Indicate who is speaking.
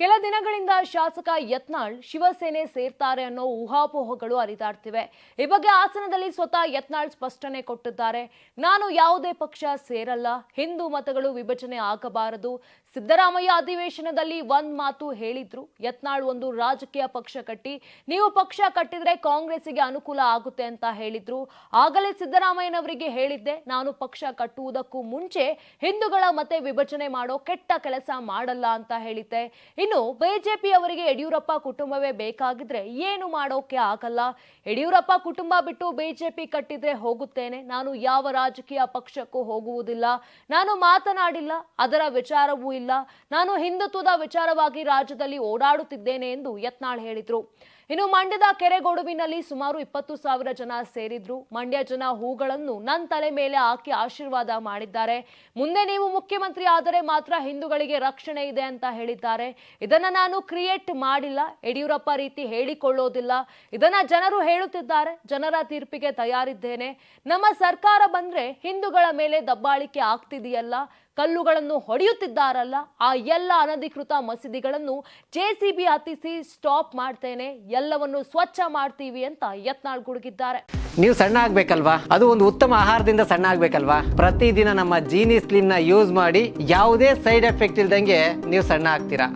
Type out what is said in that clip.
Speaker 1: ಕೆಲ ದಿನಗಳಿಂದ ಶಾಸಕ ಯತ್ನಾಳ್ ಶಿವಸೇನೆ ಸೇರ್ತಾರೆ ಅನ್ನೋ ಊಹಾಪೋಹಗಳು ಹರಿದಾಡ್ತಿವೆ. ಈ ಬಗ್ಗೆ ಹಾಸನದಲ್ಲಿ ಸ್ವತಃ ಯತ್ನಾಳ್ ಸ್ಪಷ್ಟನೆ ಕೊಟ್ಟಿದ್ದಾರೆ. ನಾನು ಯಾವುದೇ ಪಕ್ಷ ಸೇರಲ್ಲ, ಹಿಂದೂ ಮತಗಳು ವಿಭಜನೆ ಆಗಬಾರದು. ಸಿದ್ದರಾಮಯ್ಯ ಅಧಿವೇಶನದಲ್ಲಿ ಒಂದ್ ಮಾತು ಹೇಳಿದ್ರು, ಯತ್ನಾಳ್ ಒಂದು ರಾಜಕೀಯ ಪಕ್ಷ ಕಟ್ಟಿ, ನೀವು ಪಕ್ಷ ಕಟ್ಟಿದ್ರೆ ಕಾಂಗ್ರೆಸ್ಸಿಗೆ ಅನುಕೂಲ ಆಗುತ್ತೆ ಅಂತ ಹೇಳಿದ್ರು. ಆಗಲೇ ಸಿದ್ದರಾಮಯ್ಯನವರಿಗೆ ಹೇಳಿದ್ದೆ, ನಾನು ಪಕ್ಷ ಕಟ್ಟುವುದಕ್ಕೂ ಮುಂಚೆ ಹಿಂದೂಗಳ ಮತೆ ವಿಭಜನೆ ಮಾಡೋ ಕೆಟ್ಟ ಕೆಲಸ ಮಾಡಲ್ಲ ಅಂತ ಹೇಳಿದ್ದೆ. ಇನ್ನು ಬಿಜೆಪಿ ಅವರಿಗೆ ಯಡಿಯೂರಪ್ಪ ಕುಟುಂಬವೇ ಬೇಕಾಗಿದ್ರೆ ಏನು ಮಾಡೋಕೆ ಆಗಲ್ಲ. ಯಡಿಯೂರಪ್ಪ ಕುಟುಂಬ ಬಿಟ್ಟು ಬಿಜೆಪಿ ಕಟ್ಟಿದ್ರೆ ಹೋಗುತ್ತೇನೆ. ನಾನು ಯಾವ ರಾಜಕೀಯ ಪಕ್ಷಕ್ಕೂ ಹೋಗುವುದಿಲ್ಲ. ನಾನು ಮಾತನಾಡಿಲ್ಲ, ಅದರ ವಿಚಾರವೂ ಇಲ್ಲ. ನಾನು ಹಿಂದುತ್ವದ ವಿಚಾರವಾಗಿ ರಾಜ್ಯದಲ್ಲಿ ಓಡಾಡುತ್ತಿದ್ದೇನೆ ಎಂದು ಯತ್ನಾಳ್ ಹೇಳಿದ್ರು. ಇನ್ನು ಮಂಡ್ಯದ ಕೆರೆಗೋಡುವಿನಲ್ಲಿ ಸುಮಾರು 20,000 ಜನ ಸೇರಿದ್ರು. ಮಂಡ್ಯ ಜನ ಹೂಗಳನ್ನು ನನ್ನ ತಲೆ ಮೇಲೆ ಹಾಕಿ ಆಶೀರ್ವಾದ ಮಾಡಿದ್ದಾರೆ. ಮುಂದೆ ನೀವು ಮುಖ್ಯಮಂತ್ರಿ ಆದರೆ ಮಾತ್ರ ಹಿಂದೂಗಳಿಗೆ ರಕ್ಷಣೆ ಇದೆ ಅಂತ ಹೇಳಿದ್ದಾರೆ. ಇದನ್ನ ನಾನು ಕ್ರಿಯೇಟ್ ಮಾಡಿಲ್ಲ, ಯಡಿಯೂರಪ್ಪ ರೀತಿ ಹೇಳಿಕೊಳ್ಳೋದಿಲ್ಲ. ಇದನ್ನ ಜನರು ಹೇಳುತ್ತಿದ್ದಾರೆ. ಜನರ ತೀರ್ಪಿಗೆ ತಯಾರಿದ್ದೇನೆ. ನಮ್ಮ ಸರ್ಕಾರ ಬಂದ್ರೆ ಹಿಂದೂಗಳ ಮೇಲೆ ದಬ್ಬಾಳಿಕೆ ಆಗ್ತಿದೆಯಲ್ಲ, ಕಲ್ಲುಗಳನ್ನು ಹೊಡೆಯುತ್ತಿದ್ದಾರಲ್ಲ, ಆ ಎಲ್ಲ ಅನಧಿಕೃತ ಮಸೀದಿಗಳನ್ನು ಜೆಸಿಬಿ ಹತ್ತಿಸಿ ಸ್ಟಾಪ್ ಮಾಡ್ತೇನೆ, ಎಲ್ಲವನ್ನು ಸ್ವಚ್ಛ ಮಾಡ್ತೀವಿ ಅಂತ ಯತ್ನಾಳ್ ಗುಡುಗಿದ್ದಾರೆ.
Speaker 2: ನೀವು ಸಣ್ಣ ಆಗ್ಬೇಕಲ್ವಾ? ಅದು ಒಂದು ಉತ್ತಮ ಆಹಾರದಿಂದ ಸಣ್ಣ ಆಗ್ಬೇಕಲ್ವಾ? ಪ್ರತಿದಿನ ನಮ್ಮ ಜೀನಿ ಸ್ಲಿಮ್ ನ ಯೂಸ್ ಮಾಡಿ ಯಾವುದೇ ಸೈಡ್ ಎಫೆಕ್ಟ್ ಇಲ್ದಂಗೆ ನೀವು ಸಣ್ಣ ಆಗ್ತೀರಾ.